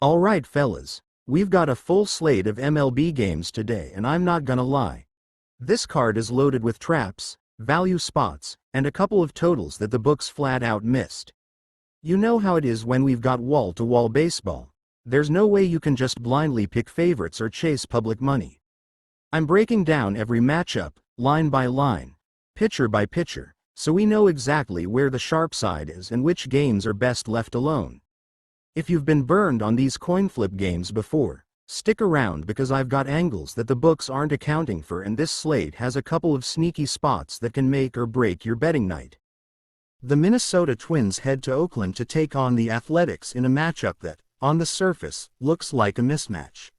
Alright fellas, we've got a full slate of MLB games today and I'm not gonna lie. This card is loaded with traps, value spots, and a couple of totals that the books flat out missed. You know how it is when we've got wall-to-wall baseball. There's no way you can just blindly pick favorites or chase public money. I'm breaking down every matchup, line by line, pitcher by pitcher, so we know exactly where the sharp side is and which games are best left alone. If you've been burned on these coin flip games before, stick around because I've got angles that the books aren't accounting for, and this slate has a couple of sneaky spots that can make or break your betting night. The Minnesota Twins head to Oakland to take on the Athletics in a matchup that, on the surface, looks like a mismatch.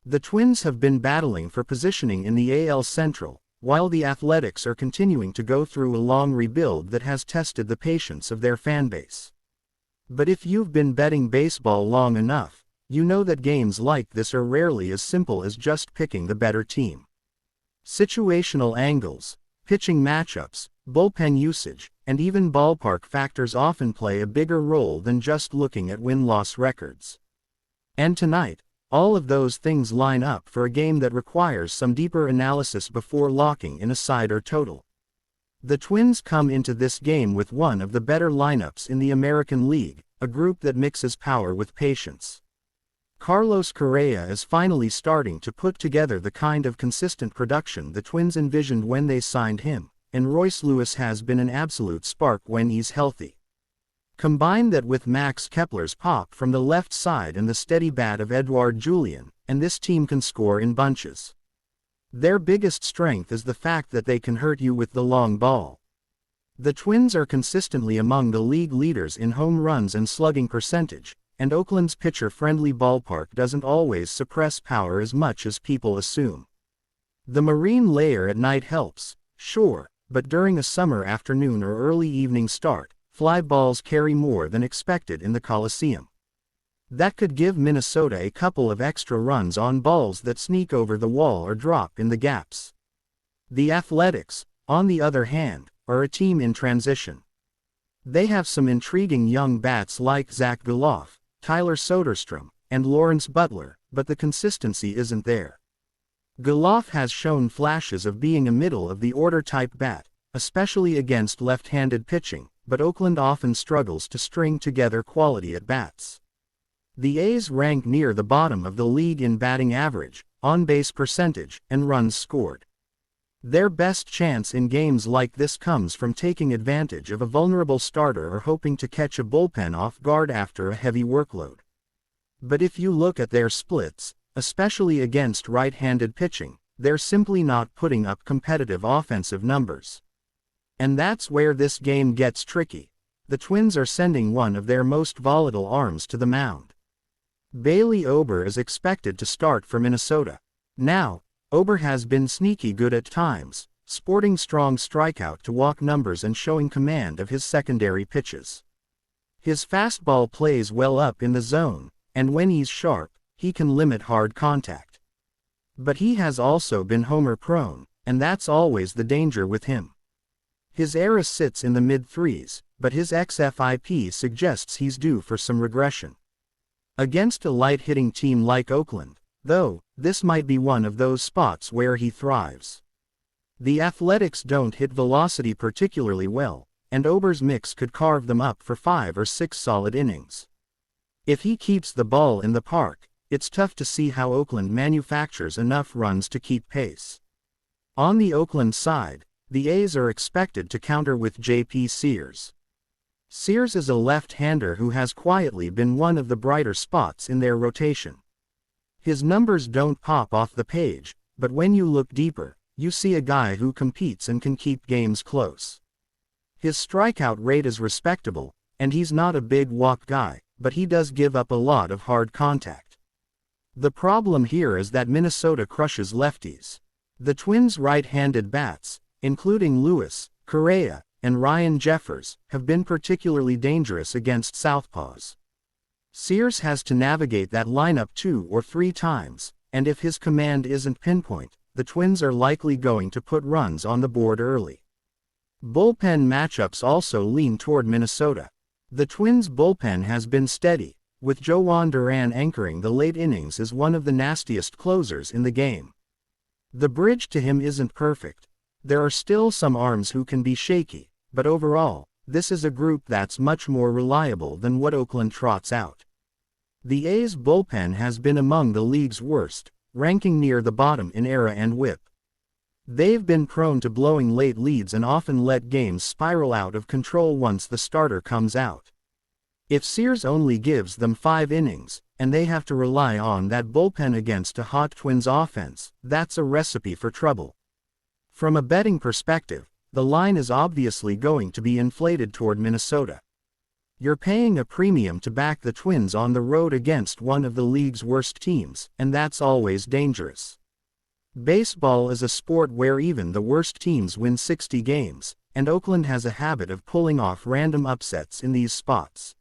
The Twins have been battling for positioning in the AL Central, while the Athletics are continuing to go through a long rebuild that has tested the patience of their fanbase. But if you've been betting baseball long enough, you know that games like this are rarely as simple as just picking the better team. Situational angles, pitching matchups, bullpen usage, and even ballpark factors often play a bigger role than just looking at win-loss records. And tonight, all of those things line up for a game that requires some deeper analysis before locking in a side or total. The Twins come into this game with one of the better lineups in the American League, a group that mixes power with patience. Carlos Correa is finally starting to put together the kind of consistent production the Twins envisioned when they signed him, and Royce Lewis has been an absolute spark when he's healthy. Combine that with Max Kepler's pop from the left side and the steady bat of Edouard Julien, and this team can score in bunches. Their biggest strength is the fact that they can hurt you with the long ball. The Twins are consistently among the league leaders in home runs and slugging percentage, and Oakland's pitcher-friendly ballpark doesn't always suppress power as much as people assume. The marine layer at night helps, sure, but during a summer afternoon or early evening start, fly balls carry more than expected in the Coliseum. That could give Minnesota a couple of extra runs on balls that sneak over the wall or drop in the gaps. The Athletics, on the other hand, are a team in transition. They have some intriguing young bats like Zach Gelof, Tyler Soderstrom, and Lawrence Butler, but the consistency isn't there. Gelof has shown flashes of being a middle-of-the-order type bat, especially against left-handed pitching, but Oakland often struggles to string together quality at-bats. The A's rank near the bottom of the league in batting average, on-base percentage, and runs scored. Their best chance in games like this comes from taking advantage of a vulnerable starter or hoping to catch a bullpen off guard after a heavy workload. But if you look at their splits, especially against right-handed pitching, they're simply not putting up competitive offensive numbers. And that's where this game gets tricky. The Twins are sending one of their most volatile arms to the mound. Bailey Ober is expected to start for Minnesota. Now, Ober has been sneaky good at times, sporting strong strikeout-to-walk numbers and showing command of his secondary pitches. His fastball plays well up in the zone, and when he's sharp, he can limit hard contact. But he has also been homer-prone, and that's always the danger with him. His ERA sits in the mid-threes, but his xFIP suggests he's due for some regression. Against a light-hitting team like Oakland, though, this might be one of those spots where he thrives. The Athletics don't hit velocity particularly well, and Ober's mix could carve them up for 5 or 6 solid innings. If he keeps the ball in the park, it's tough to see how Oakland manufactures enough runs to keep pace. On the Oakland side, the A's are expected to counter with J.P. Sears. Sears is a left-hander who has quietly been one of the brighter spots in their rotation. His numbers don't pop off the page, but when you look deeper, you see a guy who competes and can keep games close. His strikeout rate is respectable, and he's not a big walk guy, but he does give up a lot of hard contact. The problem here is that Minnesota crushes lefties. The Twins' right-handed bats, including Lewis, Correa, and Ryan Jeffers, have been particularly dangerous against southpaws. Sears has to navigate that lineup 2 or 3 times, and if his command isn't pinpoint, the Twins are likely going to put runs on the board early. Bullpen matchups also lean toward Minnesota. The Twins' bullpen has been steady, with Joan Duran anchoring the late innings as one of the nastiest closers in the game. The bridge to him isn't perfect. There are still some arms who can be shaky, but overall, this is a group that's much more reliable than what Oakland trots out. The A's bullpen has been among the league's worst, ranking near the bottom in ERA and WHIP. They've been prone to blowing late leads and often let games spiral out of control once the starter comes out. If Sears only gives them 5 innings, and they have to rely on that bullpen against a hot Twins offense, that's a recipe for trouble. From a betting perspective, the line is obviously going to be inflated toward Minnesota. You're paying a premium to back the Twins on the road against one of the league's worst teams, and that's always dangerous. Baseball is a sport where even the worst teams win 60 games, and Oakland has a habit of pulling off random upsets in these spots.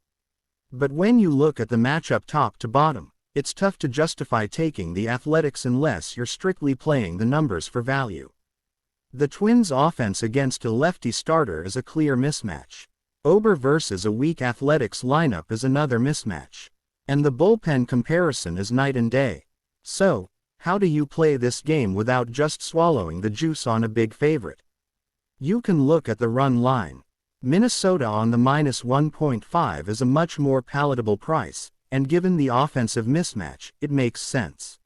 But when you look at the matchup top to bottom, it's tough to justify taking the Athletics unless you're strictly playing the numbers for value. The Twins' offense against a lefty starter is a clear mismatch. Ober versus a weak Athletics lineup is another mismatch. And the bullpen comparison is night and day. So, how do you play this game without just swallowing the juice on a big favorite? You can look at the run line. Minnesota on the minus 1.5 is a much more palatable price, and given the offensive mismatch, it makes sense.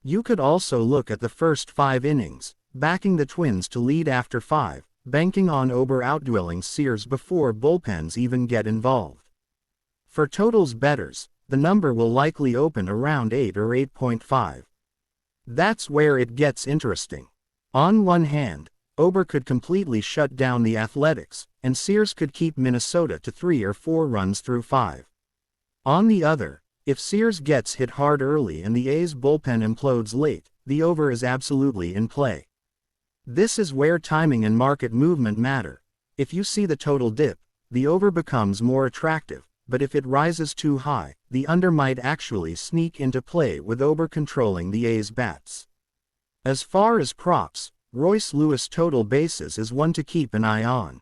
You could also look at the first 5 innings, backing the Twins to lead after 5, banking on Ober outdueling Sears before bullpens even get involved. For totals bettors, the number will likely open around 8 or 8.5. That's where it gets interesting. On one hand, Ober could completely shut down the Athletics, and Sears could keep Minnesota to 3 or 4 runs through 5. On the other, if Sears gets hit hard early and the A's bullpen implodes late, the over is absolutely in play. This is where timing and market movement matter. If you see the total dip, the over becomes more attractive, but if it rises too high, the under might actually sneak into play with Ober controlling the A's bats. As far as props, Royce Lewis total bases is one to keep an eye on.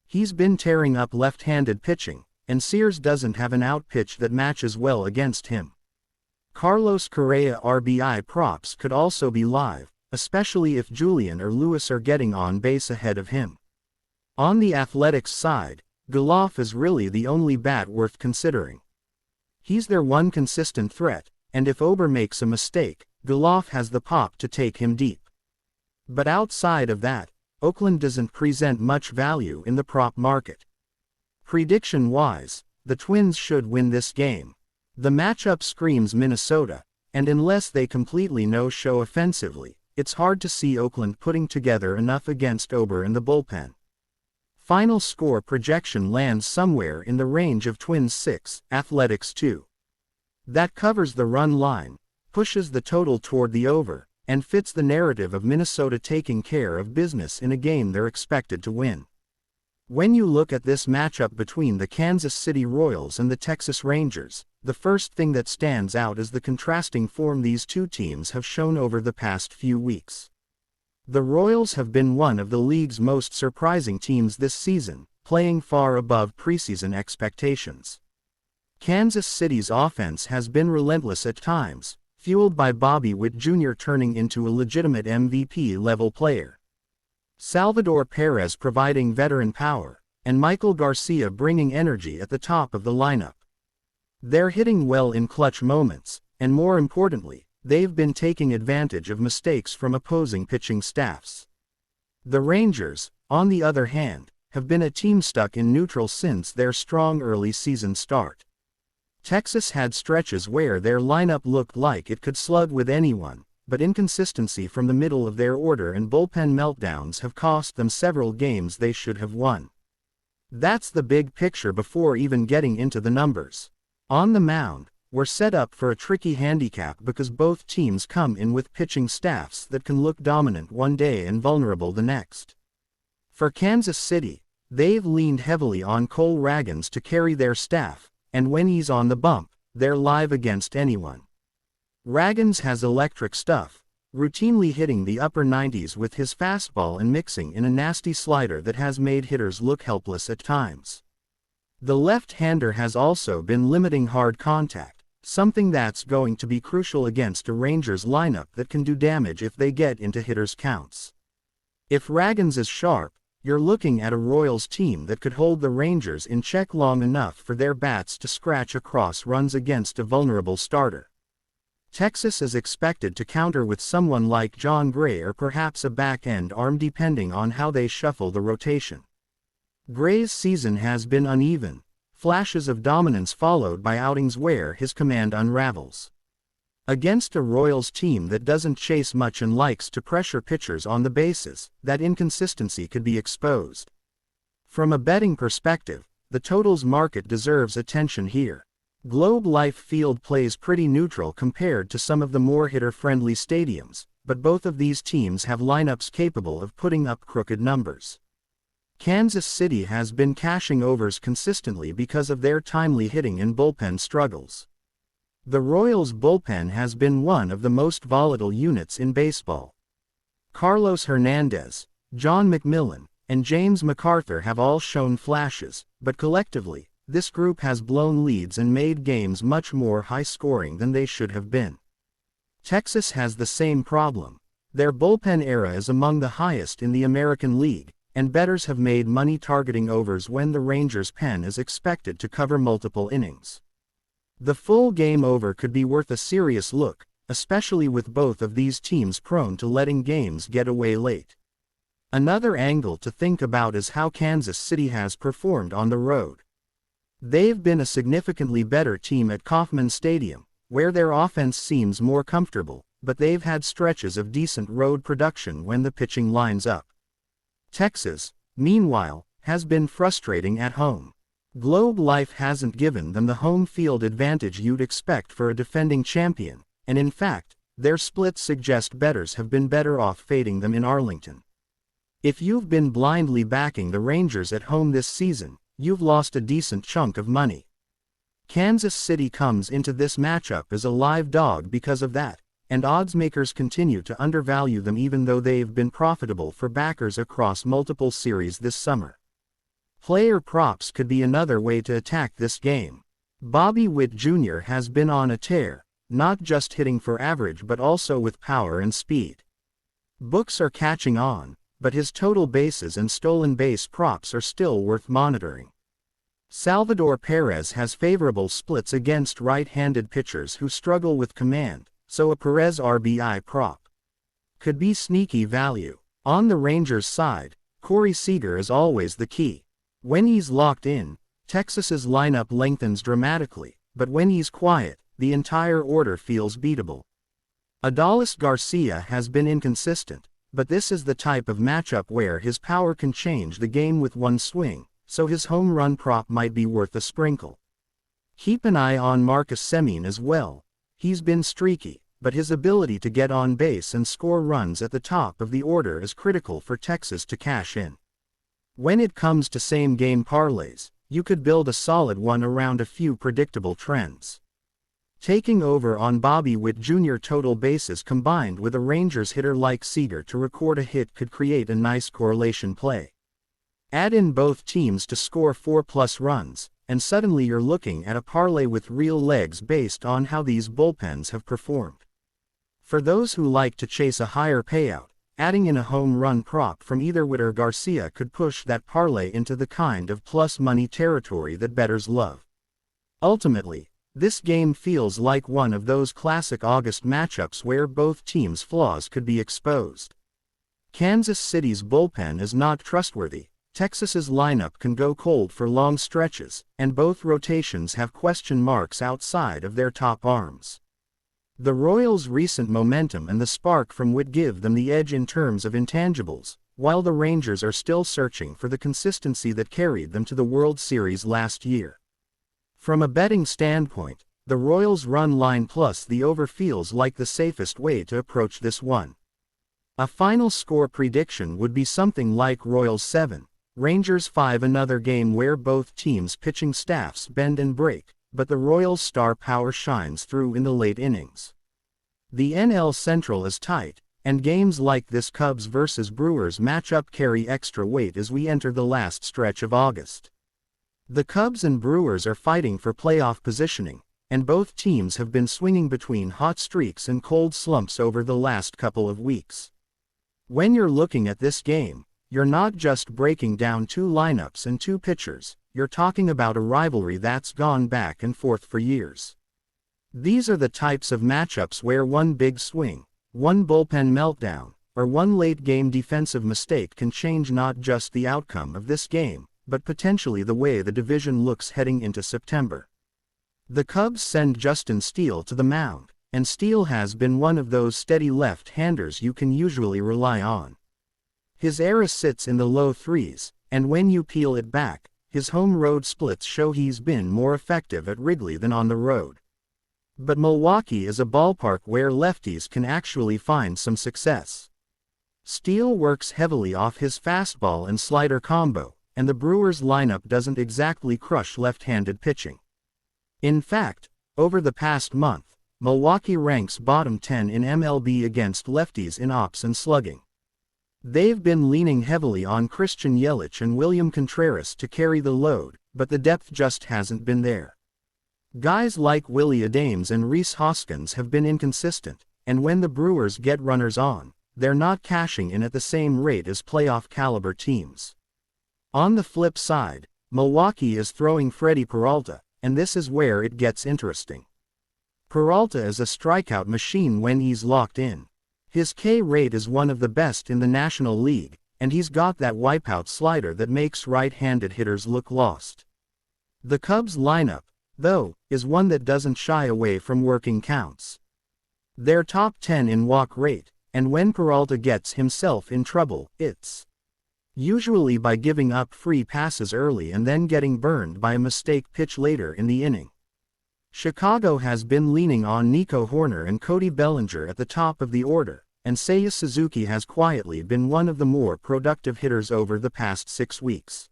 He's been tearing up left-handed pitching, and Sears doesn't have an out pitch that matches well against him. Carlos Correa RBI props could also be live, especially if Julian or Lewis are getting on base ahead of him. On the Athletics side, Gelof is really the only bat worth considering. He's their one consistent threat, and if Ober makes a mistake, Gelof has the pop to take him deep. But outside of that, Oakland doesn't present much value in the prop market. Prediction-wise, the Twins should win this game. The matchup screams Minnesota, and unless they completely no-show offensively, it's hard to see Oakland putting together enough against Ober and the bullpen. Final score projection lands somewhere in the range of Twins 6, Athletics 2. That covers the run line, pushes the total toward the over, and fits the narrative of Minnesota taking care of business in a game they're expected to win. When you look at this matchup between the Kansas City Royals and the Texas Rangers, the first thing that stands out is the contrasting form these two teams have shown over the past few weeks. The Royals have been one of the league's most surprising teams this season, playing far above preseason expectations. Kansas City's offense has been relentless at times, fueled by Bobby Witt Jr. turning into a legitimate MVP-level player. Salvador Perez providing veteran power, and Michael Garcia bringing energy at the top of the lineup. They're hitting well in clutch moments, and more importantly, they've been taking advantage of mistakes from opposing pitching staffs. The Rangers, on the other hand, have been a team stuck in neutral since their strong early season start. Texas had stretches where their lineup looked like it could slug with anyone, but inconsistency from the middle of their order and bullpen meltdowns have cost them several games they should have won. That's the big picture before even getting into the numbers. On the mound, we're set up for a tricky handicap because both teams come in with pitching staffs that can look dominant one day and vulnerable the next. For Kansas City, they've leaned heavily on Cole Ragans to carry their staff, and when he's on the bump, they're live against anyone. Ragans has electric stuff, routinely hitting the upper 90s with his fastball and mixing in a nasty slider that has made hitters look helpless at times. The left-hander has also been limiting hard contact, something that's going to be crucial against a Rangers lineup that can do damage if they get into hitters' counts. If Ragans is sharp, you're looking at a Royals team that could hold the Rangers in check long enough for their bats to scratch across runs against a vulnerable starter. Texas is expected to counter with someone like John Gray or perhaps a back-end arm depending on how they shuffle the rotation. Gray's season has been uneven, flashes of dominance followed by outings where his command unravels. Against a Royals team that doesn't chase much and likes to pressure pitchers on the bases, that inconsistency could be exposed. From a betting perspective, the totals market deserves attention here. Globe Life Field plays pretty neutral compared to some of the more hitter-friendly stadiums, but both of these teams have lineups capable of putting up crooked numbers. Kansas City has been cashing overs consistently because of their timely hitting and bullpen struggles. The Royals' bullpen has been one of the most volatile units in baseball. Carlos Hernandez, John McMillan, and James MacArthur have all shown flashes, but collectively, this group has blown leads and made games much more high-scoring than they should have been. Texas has the same problem. Their bullpen era is among the highest in the American League, and bettors have made money targeting overs when the Rangers' pen is expected to cover multiple innings. The full game over could be worth a serious look, especially with both of these teams prone to letting games get away late. Another angle to think about is how Kansas City has performed on the road. They've been a significantly better team at Kauffman Stadium, where their offense seems more comfortable, but they've had stretches of decent road production when the pitching lines up. Texas, meanwhile, has been frustrating at home. Globe Life hasn't given them the home field advantage you'd expect for a defending champion, and in fact, their splits suggest bettors have been better off fading them in Arlington. If you've been blindly backing the Rangers at home this season, you've lost a decent chunk of money. Kansas City comes into this matchup as a live dog because of that, and oddsmakers continue to undervalue them even though they've been profitable for backers across multiple series this summer. Player props could be another way to attack this game. Bobby Witt Jr. has been on a tear, not just hitting for average but also with power and speed. Books are catching on, but his total bases and stolen base props are still worth monitoring. Salvador Perez has favorable splits against right-handed pitchers who struggle with command, so a Perez RBI prop could be sneaky value. On the Rangers' side, Corey Seager is always the key. When he's locked in, Texas's lineup lengthens dramatically, but when he's quiet, the entire order feels beatable. Adolis Garcia has been inconsistent, but this is the type of matchup where his power can change the game with one swing, so his home run prop might be worth a sprinkle. Keep an eye on Marcus Semien as well. He's been streaky, but his ability to get on base and score runs at the top of the order is critical for Texas to cash in. When it comes to same-game parlays, you could build a solid one around a few predictable trends. Taking over on Bobby Witt Jr. total bases combined with a Rangers hitter like Seager to record a hit could create a nice correlation play. Add in both teams to score 4+ runs, and suddenly you're looking at a parlay with real legs based on how these bullpens have performed. For those who like to chase a higher payout, adding in a home run prop from either Witt or Garcia could push that parlay into the kind of plus money territory that bettors love. Ultimately, this game feels like one of those classic August matchups where both teams' flaws could be exposed. Kansas City's bullpen is not trustworthy, Texas's lineup can go cold for long stretches, and both rotations have question marks outside of their top arms. The Royals' recent momentum and the spark from Witt give them the edge in terms of intangibles, while the Rangers are still searching for the consistency that carried them to the World Series last year. From a betting standpoint, the Royals' run line plus the over feels like the safest way to approach this one. A final score prediction would be something like Royals 7, Rangers 5, another game where both teams' pitching staffs bend and break, but the Royals' star power shines through in the late innings. The NL Central is tight, and games like this Cubs vs. Brewers matchup carry extra weight as we enter the last stretch of August. The Cubs and Brewers are fighting for playoff positioning, and both teams have been swinging between hot streaks and cold slumps over the last couple of weeks. When you're looking at this game, you're not just breaking down two lineups and two pitchers, you're talking about a rivalry that's gone back and forth for years. These are the types of matchups where one big swing, one bullpen meltdown, or one late-game defensive mistake can change not just the outcome of this game, but potentially the way the division looks heading into September. The Cubs send Justin Steele to the mound, and Steele has been one of those steady left-handers you can usually rely on. His ERA sits in the low threes, and when you peel it back, his home road splits show he's been more effective at Wrigley than on the road. But Milwaukee is a ballpark where lefties can actually find some success. Steele works heavily off his fastball and slider combo, and the Brewers lineup doesn't exactly crush left-handed pitching. In fact, over the past month, Milwaukee ranks bottom 10 in MLB against lefties in ops and slugging. They've been leaning heavily on Christian Yelich and William Contreras to carry the load, but the depth just hasn't been there. Guys like Willie Adames and Rhys Hoskins have been inconsistent, and when the Brewers get runners on, they're not cashing in at the same rate as playoff-caliber teams. On the flip side, Milwaukee is throwing Freddie Peralta, and this is where it gets interesting. Peralta is a strikeout machine when he's locked in. His K rate is one of the best in the National League, and he's got that wipeout slider that makes right-handed hitters look lost. The Cubs lineup, though, is one that doesn't shy away from working counts. They're top 10 in walk rate, and when Peralta gets himself in trouble, it's usually by giving up free passes early and then getting burned by a mistake pitch later in the inning. Chicago has been leaning on Nico Horner and Cody Bellinger at the top of the order, and Seiya Suzuki has quietly been one of the more productive hitters over the past 6 weeks.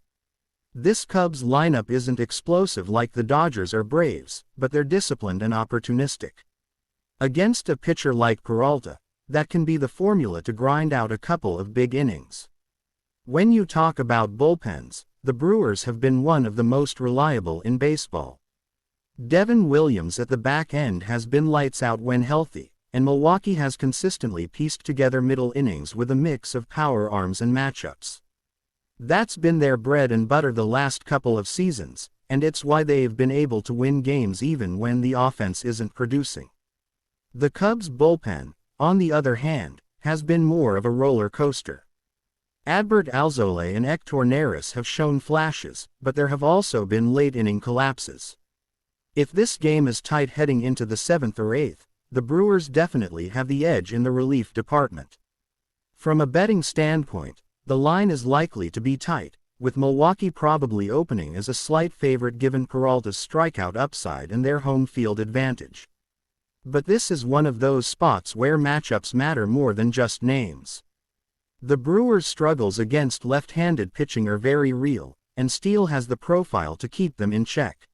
This Cubs lineup isn't explosive like the Dodgers or Braves, but they're disciplined and opportunistic. Against a pitcher like Peralta, that can be the formula to grind out a couple of big innings. When you talk about bullpens, the Brewers have been one of the most reliable in baseball. Devin Williams at the back end has been lights out when healthy, and Milwaukee has consistently pieced together middle innings with a mix of power arms and matchups. That's been their bread and butter the last couple of seasons, and it's why they've been able to win games even when the offense isn't producing. The Cubs' bullpen, on the other hand, has been more of a roller coaster. Adbert Alzolay and Hector Neris have shown flashes, but there have also been late-inning collapses. If this game is tight heading into the 7th or 8th, the Brewers definitely have the edge in the relief department. From a betting standpoint, the line is likely to be tight, with Milwaukee probably opening as a slight favorite given Peralta's strikeout upside and their home field advantage. But this is one of those spots where matchups matter more than just names. The Brewers' struggles against left-handed pitching are very real, and Steele has the profile to keep them in check.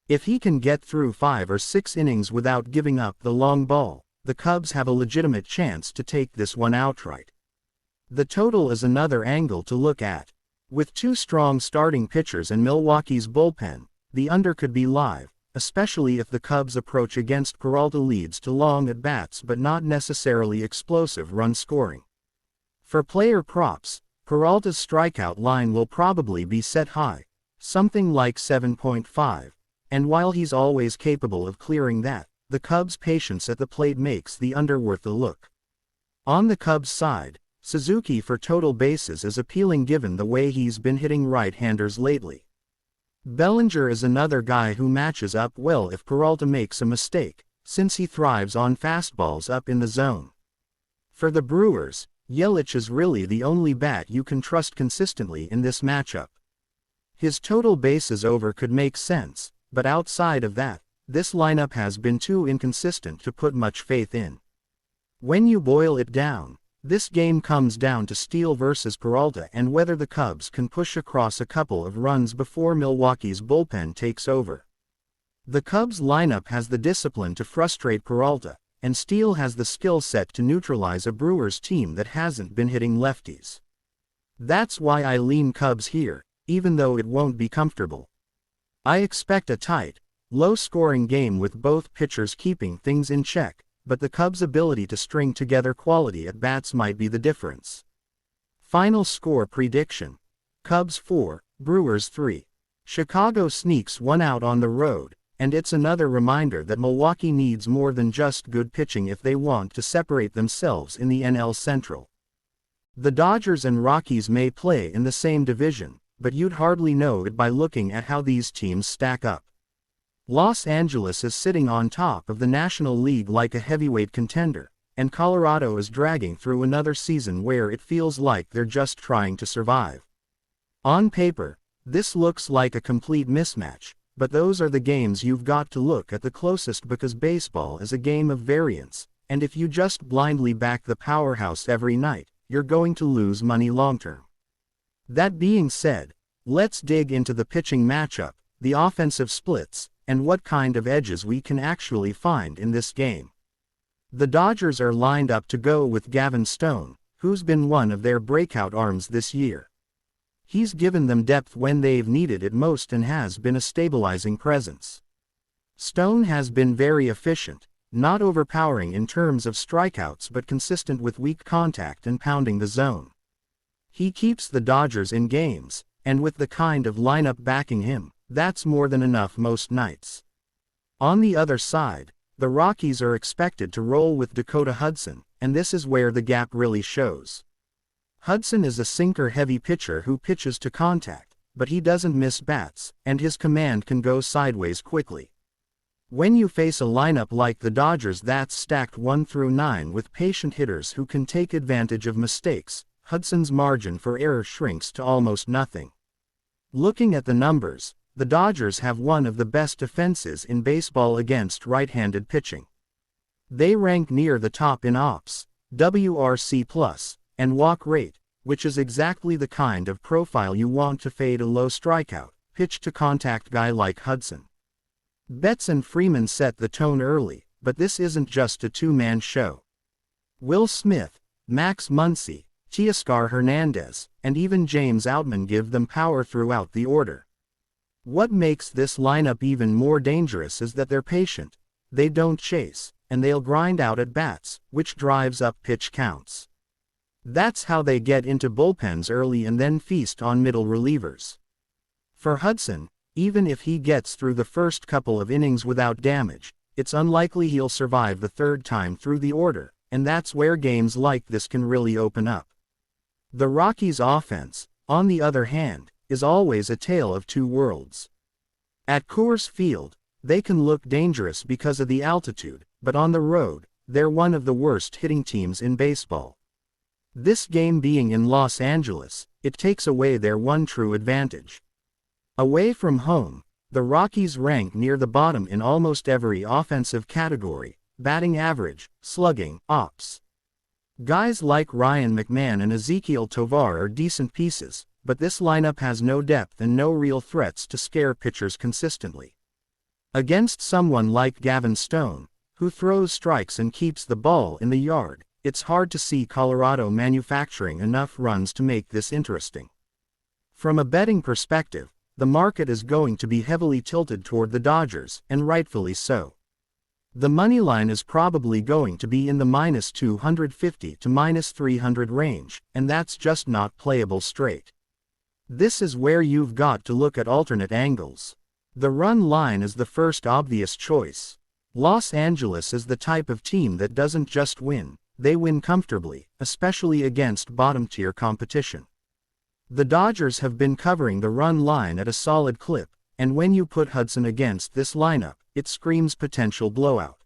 If he can get through 5 or 6 innings without giving up the long ball, the Cubs have a legitimate chance to take this one outright. The total is another angle to look at. With 2 strong starting pitchers and Milwaukee's bullpen, the under could be live, especially if the Cubs' approach against Peralta leads to long at-bats but not necessarily explosive run scoring. For player props, Peralta's strikeout line will probably be set high, something like 7.5, and while he's always capable of clearing that, the Cubs' patience at the plate makes the under worth a look. On the Cubs' side, Suzuki for total bases is appealing given the way he's been hitting right-handers lately. Bellinger is another guy who matches up well if Peralta makes a mistake, since he thrives on fastballs up in the zone. For the Brewers, Yelich is really the only bat you can trust consistently in this matchup. His total bases over could make sense, but outside of that, this lineup has been too inconsistent to put much faith in. When you boil it down, this game comes down to Steele versus Peralta and whether the Cubs can push across a couple of runs before Milwaukee's bullpen takes over. The Cubs lineup has the discipline to frustrate Peralta, and Steele has the skill set to neutralize a Brewers team that hasn't been hitting lefties. That's why I lean Cubs here, even though it won't be comfortable. I expect a tight, low-scoring game with both pitchers keeping things in check, but the Cubs' ability to string together quality at-bats might be the difference. Final score prediction: Cubs 4, Brewers 3. Chicago sneaks one out on the road, and it's another reminder that Milwaukee needs more than just good pitching if they want to separate themselves in the NL Central. The Dodgers and Rockies may play in the same division, but you'd hardly know it by looking at how these teams stack up. Los Angeles is sitting on top of the National League like a heavyweight contender, and Colorado is dragging through another season where it feels like they're just trying to survive. On paper, this looks like a complete mismatch, but those are the games you've got to look at the closest because baseball is a game of variance, and if you just blindly back the powerhouse every night, you're going to lose money long-term. That being said, let's dig into the pitching matchup, the offensive splits, and what kind of edges we can actually find in this game. The Dodgers are lined up to go with Gavin Stone, who's been one of their breakout arms this year. He's given them depth when they've needed it most and has been a stabilizing presence. Stone has been very efficient, not overpowering in terms of strikeouts but consistent with weak contact and pounding the zone. He keeps the Dodgers in games, and with the kind of lineup backing him, that's more than enough most nights. On the other side, the Rockies are expected to roll with Dakota Hudson, and this is where the gap really shows. Hudson is a sinker-heavy pitcher who pitches to contact, but he doesn't miss bats, and his command can go sideways quickly. When you face a lineup like the Dodgers that's stacked 1 through 9 with patient hitters who can take advantage of mistakes, Hudson's margin for error shrinks to almost nothing. Looking at the numbers, the Dodgers have one of the best defenses in baseball against right-handed pitching. They rank near the top in ops, WRC+, and walk rate, which is exactly the kind of profile you want to fade a low strikeout, pitch-to-contact guy like Hudson. Betts and Freeman set the tone early, but this isn't just a two-man show. Will Smith, Max Muncy, Teoscar Hernandez, and even James Outman give them power throughout the order. What makes this lineup even more dangerous is that they're patient, they don't chase, and they'll grind out at bats, which drives up pitch counts. That's how they get into bullpens early and then feast on middle relievers. For Hudson, even if he gets through the first couple of innings without damage, it's unlikely he'll survive the third time through the order, and that's where games like this can really open up. The Rockies' offense, on the other hand, is always a tale of two worlds. At Coors Field, they can look dangerous because of the altitude, but on the road, they're one of the worst hitting teams in baseball. This game being in Los Angeles, it takes away their one true advantage. Away from home, the Rockies rank near the bottom in almost every offensive category: batting average, slugging, ops. Guys like Ryan McMahon and Ezequiel Tovar are decent pieces, but this lineup has no depth and no real threats to scare pitchers consistently. Against someone like Gavin Stone, who throws strikes and keeps the ball in the yard, it's hard to see Colorado manufacturing enough runs to make this interesting. From a betting perspective, the market is going to be heavily tilted toward the Dodgers, and rightfully so. The money line is probably going to be in the -250 to -300 range, and that's just not playable straight. This is where you've got to look at alternate angles. The run line is the first obvious choice. Los Angeles is the type of team that doesn't just win, they win comfortably, especially against bottom-tier competition. The Dodgers have been covering the run line at a solid clip, and when you put Hudson against this lineup, it screams potential blowout.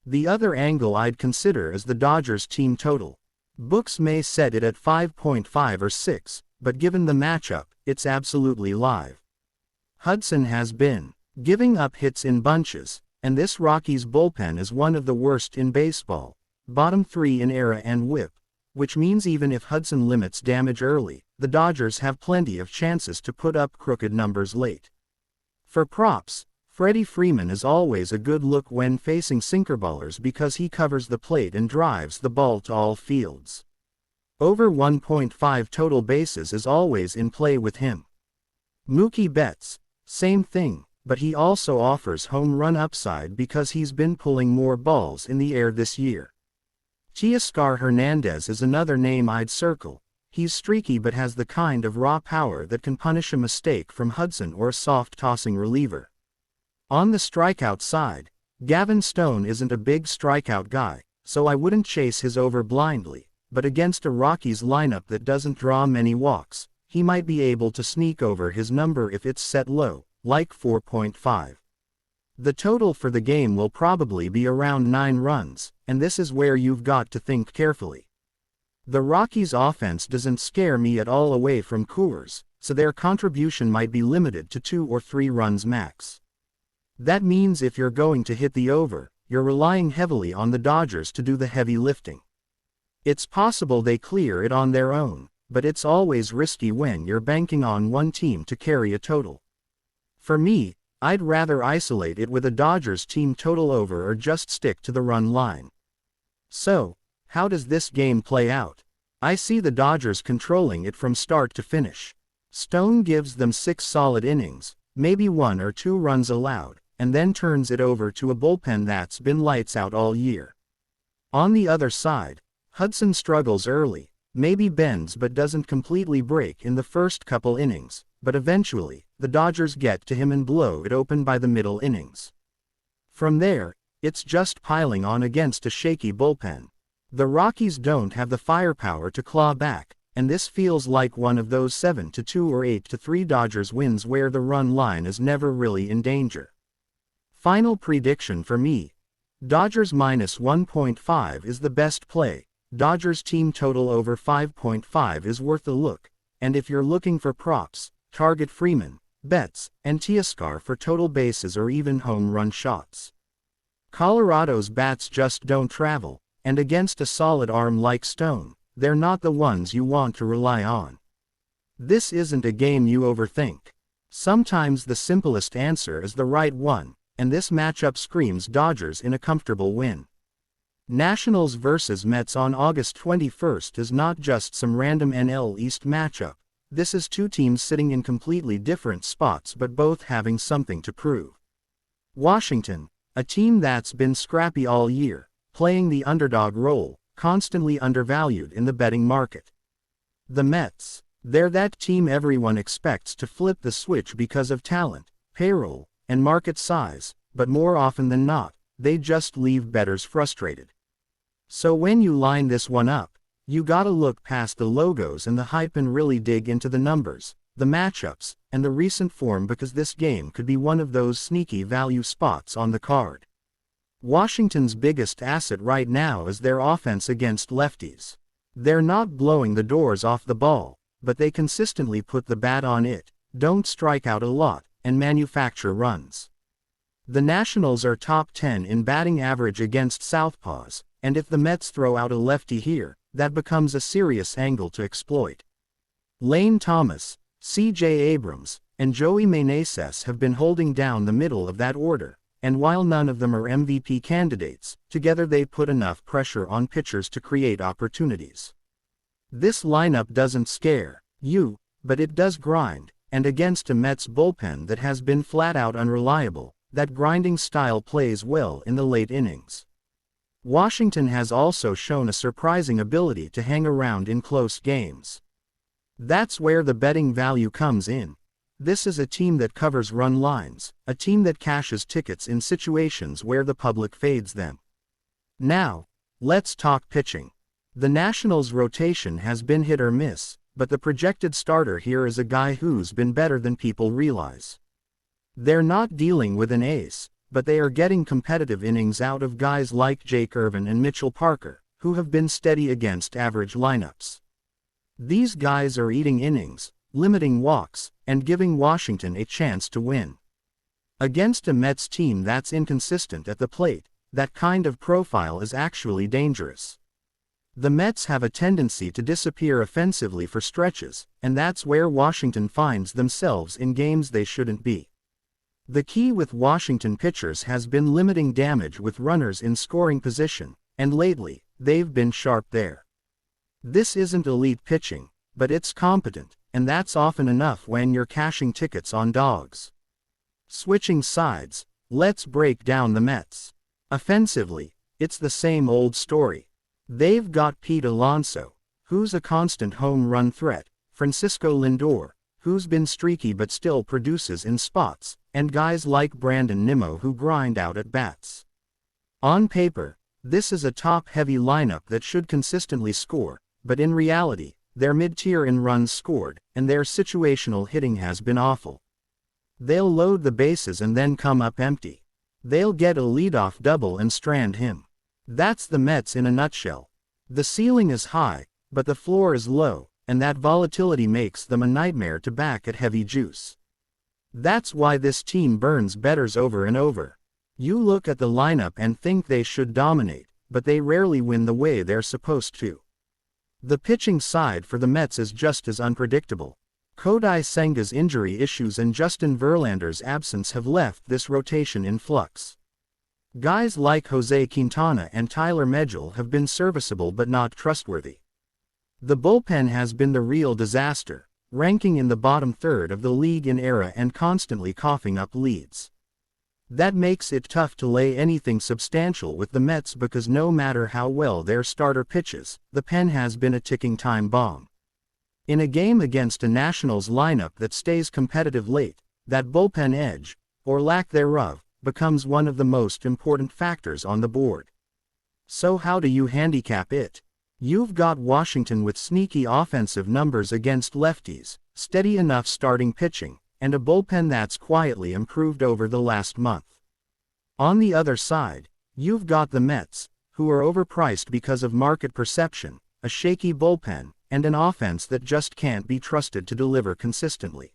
The other angle I'd consider is the Dodgers team total. Books may set it at 5.5 or 6, but given the matchup, it's absolutely live. Hudson has been giving up hits in bunches, and this Rockies bullpen is one of the worst in baseball, bottom 3 in ERA and WHIP, which means even if Hudson limits damage early, the Dodgers have plenty of chances to put up crooked numbers late. For props, Freddie Freeman is always a good look when facing sinkerballers because he covers the plate and drives the ball to all fields. Over 1.5 total bases is always in play with him. Mookie Betts, Same thing, but he also offers home run upside because he's been pulling more balls in the air this year. Teoscar Hernandez is another name I'd circle. He's streaky but has the kind of raw power that can punish a mistake from Hudson or a soft-tossing reliever. On the strikeout side, Gavin Stone isn't a big strikeout guy, so I wouldn't chase his over blindly, but against a Rockies lineup that doesn't draw many walks, he might be able to sneak over his number if it's set low, like 4.5. The total for the game will probably be around 9 runs, and this is where you've got to think carefully. The Rockies' offense doesn't scare me at all away from Coors, so their contribution might be limited to 2 or 3 runs max. That means if you're going to hit the over, you're relying heavily on the Dodgers to do the heavy lifting. It's possible they clear it on their own, but it's always risky when you're banking on one team to carry a total. For me, I'd rather isolate it with a Dodgers team total over or just stick to the run line. So, how does this game play out? I see the Dodgers controlling it from start to finish. Stone gives them 6 solid innings, maybe 1 or 2 runs allowed, and then turns it over to a bullpen that's been lights out all year. On the other side, Hudson struggles early, maybe bends but doesn't completely break in the first couple innings, but eventually, the Dodgers get to him and blow it open by the middle innings. From there, it's just piling on against a shaky bullpen. The Rockies don't have the firepower to claw back, and this feels like one of those 7-2 or 8-3 Dodgers wins where the run line is never really in danger. Final prediction for me: Dodgers minus 1.5 is the best play. Dodgers team total over 5.5 is worth a look, and if you're looking for props, target Freeman, Betts, and Teoscar for total bases or even home run shots. Colorado's bats just don't travel, and against a solid arm like Stone, they're not the ones you want to rely on. This isn't a game you overthink. Sometimes the simplest answer is the right one, and this matchup screams Dodgers in a comfortable win. Nationals vs. Mets on August 21st is not just some random NL East matchup. This is 2 teams sitting in completely different spots but both having something to prove. Washington, a team that's been scrappy all year, playing the underdog role, constantly undervalued in the betting market. The Mets, they're that team everyone expects to flip the switch because of talent, payroll, and market size, but more often than not, they just leave bettors frustrated. So when you line this one up, you gotta look past the logos and the hype and really dig into the numbers, the matchups, and the recent form because this game could be one of those sneaky value spots on the card. Washington's biggest asset right now is their offense against lefties. They're not blowing the doors off the ball, but they consistently put the bat on it, don't strike out a lot, and manufacture runs. The Nationals are top 10 in batting average against southpaws, and if the Mets throw out a lefty here, that becomes a serious angle to exploit. Lane Thomas, C.J. Abrams, and Joey Meneses have been holding down the middle of that order, and while none of them are MVP candidates, together they put enough pressure on pitchers to create opportunities. This lineup doesn't scare you, but it does grind, and against a Mets bullpen that has been flat-out unreliable, that grinding style plays well in the late innings. Washington has also shown a surprising ability to hang around in close games. That's where the betting value comes in. This is a team that covers run lines, a team that cashes tickets in situations where the public fades them. Now, let's talk pitching. The Nationals' rotation has been hit or miss, but the projected starter here is a guy who's been better than people realize. They're not dealing with an ace, but they are getting competitive innings out of guys like Jake Irvin and Mitchell Parker, who have been steady against average lineups. These guys are eating innings, limiting walks, and giving Washington a chance to win. Against a Mets team that's inconsistent at the plate, that kind of profile is actually dangerous. The Mets have a tendency to disappear offensively for stretches, and that's where Washington finds themselves in games they shouldn't be. The key with Washington pitchers has been limiting damage with runners in scoring position, and lately, they've been sharp there. This isn't elite pitching, but it's competent, and that's often enough when you're cashing tickets on dogs. Switching sides, let's break down the Mets. Offensively, it's the same old story. They've got Pete Alonso, who's a constant home run threat, Francisco Lindor, who's been streaky but still produces in spots, and guys like Brandon Nimmo who grind out at bats. On paper, this is a top-heavy lineup that should consistently score, but in reality, they're mid-tier in runs scored, and their situational hitting has been awful. They'll load the bases and then come up empty. They'll get a leadoff double and strand him. That's the Mets in a nutshell. The ceiling is high, but the floor is low, and that volatility makes them a nightmare to back at heavy juice. That's why this team burns bettors over and over. You look at the lineup and think they should dominate, but they rarely win the way they're supposed to. The pitching side for the Mets is just as unpredictable. Kodai Senga's injury issues and Justin Verlander's absence have left this rotation in flux. Guys like Jose Quintana and Tyler Megill have been serviceable but not trustworthy. The bullpen has been the real disaster, ranking in the bottom third of the league in ERA and constantly coughing up leads. That makes it tough to lay anything substantial with the Mets because no matter how well their starter pitches, the pen has been a ticking time bomb. In a game against a Nationals lineup that stays competitive late, that bullpen edge, or lack thereof, becomes one of the most important factors on the board. So how do you handicap it? You've got Washington with sneaky offensive numbers against lefties, steady enough starting pitching, and a bullpen that's quietly improved over the last month. On the other side, you've got the Mets, who are overpriced because of market perception, a shaky bullpen, and an offense that just can't be trusted to deliver consistently.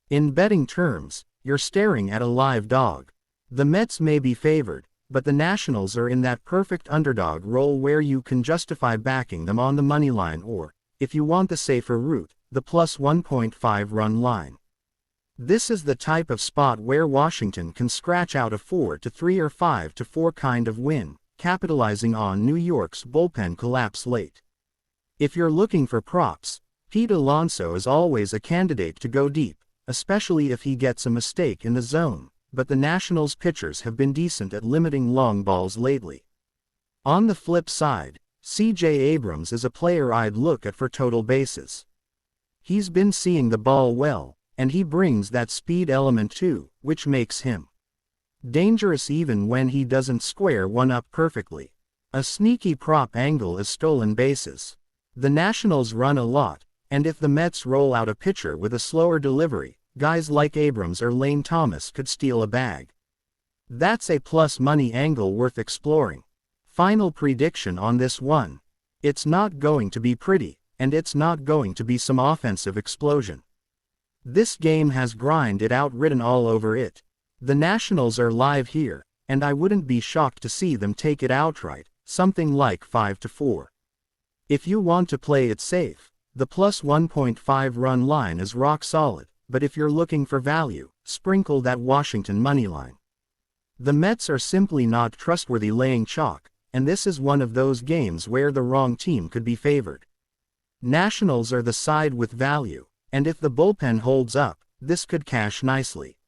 In betting terms, you're staring at a live dog. The Mets may be favored, but the Nationals are in that perfect underdog role where you can justify backing them on the money line or, if you want the safer route, the plus 1.5 run line. This is the type of spot where Washington can scratch out a 4-3 or 5-4 kind of win, capitalizing on New York's bullpen collapse late. If you're looking for props, Pete Alonso is always a candidate to go deep, especially if he gets a mistake in the zone, but the Nationals pitchers have been decent at limiting long balls lately. On the flip side, C.J. Abrams is a player I'd look at for total bases. He's been seeing the ball well, and he brings that speed element too, which makes him dangerous even when he doesn't square one up perfectly. A sneaky prop angle is stolen bases. The Nationals run a lot, and if the Mets roll out a pitcher with a slower delivery, guys like Abrams or Lane Thomas could steal a bag. That's a plus money angle worth exploring. Final prediction on this one. It's not going to be pretty, and it's not going to be some offensive explosion. This game has grind it out written all over it. The Nationals are live here, and I wouldn't be shocked to see them take it outright, something like 5-4. If you want to play it safe, the plus 1.5 run line is rock solid, but if you're looking for value, sprinkle that Washington money line. The Mets are simply not trustworthy laying chalk, and this is one of those games where the wrong team could be favored. Nationals are the side with value, and if the bullpen holds up, this could cash nicely.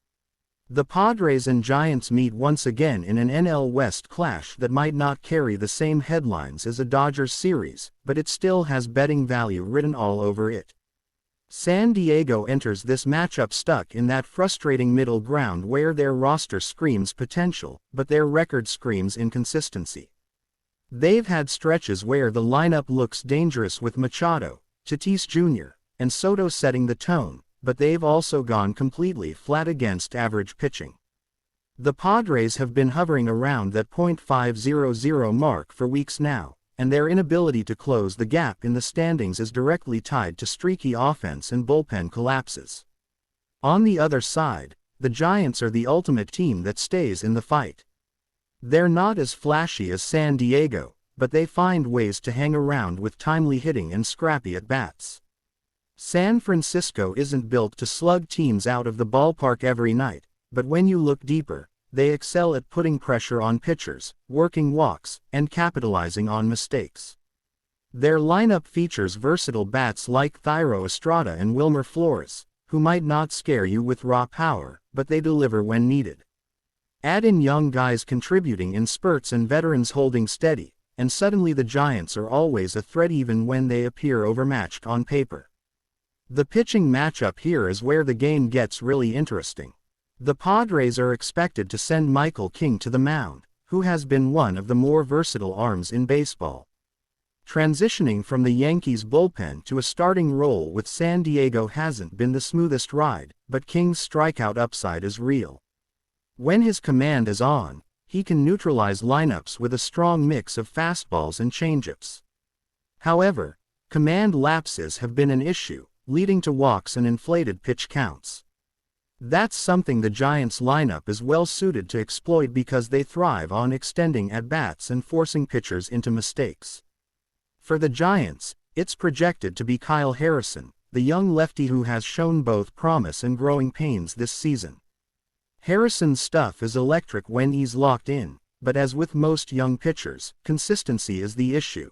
The Padres and Giants meet once again in an NL West clash that might not carry the same headlines as a Dodgers series, but it still has betting value written all over it. San Diego enters this matchup stuck in that frustrating middle ground where their roster screams potential, but their record screams inconsistency. They've had stretches where the lineup looks dangerous with Machado, Tatis Jr., and Soto setting the tone, but they've also gone completely flat against average pitching. The Padres have been hovering around that .500 mark for weeks now, and their inability to close the gap in the standings is directly tied to streaky offense and bullpen collapses. On the other side, the Giants are the ultimate team that stays in the fight. They're not as flashy as San Diego, but they find ways to hang around with timely hitting and scrappy at-bats. San Francisco isn't built to slug teams out of the ballpark every night, but when you look deeper, they excel at putting pressure on pitchers, working walks, and capitalizing on mistakes. Their lineup features versatile bats like Thairo Estrada and Wilmer Flores, who might not scare you with raw power, but they deliver when needed. Add in young guys contributing in spurts and veterans holding steady, and suddenly the Giants are always a threat even when they appear overmatched on paper. The pitching matchup here is where the game gets really interesting. The Padres are expected to send Michael King to the mound, who has been one of the more versatile arms in baseball. Transitioning from the Yankees bullpen to a starting role with San Diego hasn't been the smoothest ride, but King's strikeout upside is real. When his command is on, he can neutralize lineups with a strong mix of fastballs and changeups. However, command lapses have been an issue, leading to walks and inflated pitch counts. That's something the Giants' lineup is well suited to exploit because they thrive on extending at-bats and forcing pitchers into mistakes. For the Giants, it's projected to be Kyle Harrison, the young lefty who has shown both promise and growing pains this season. Harrison's stuff is electric when he's locked in, but as with most young pitchers, consistency is the issue.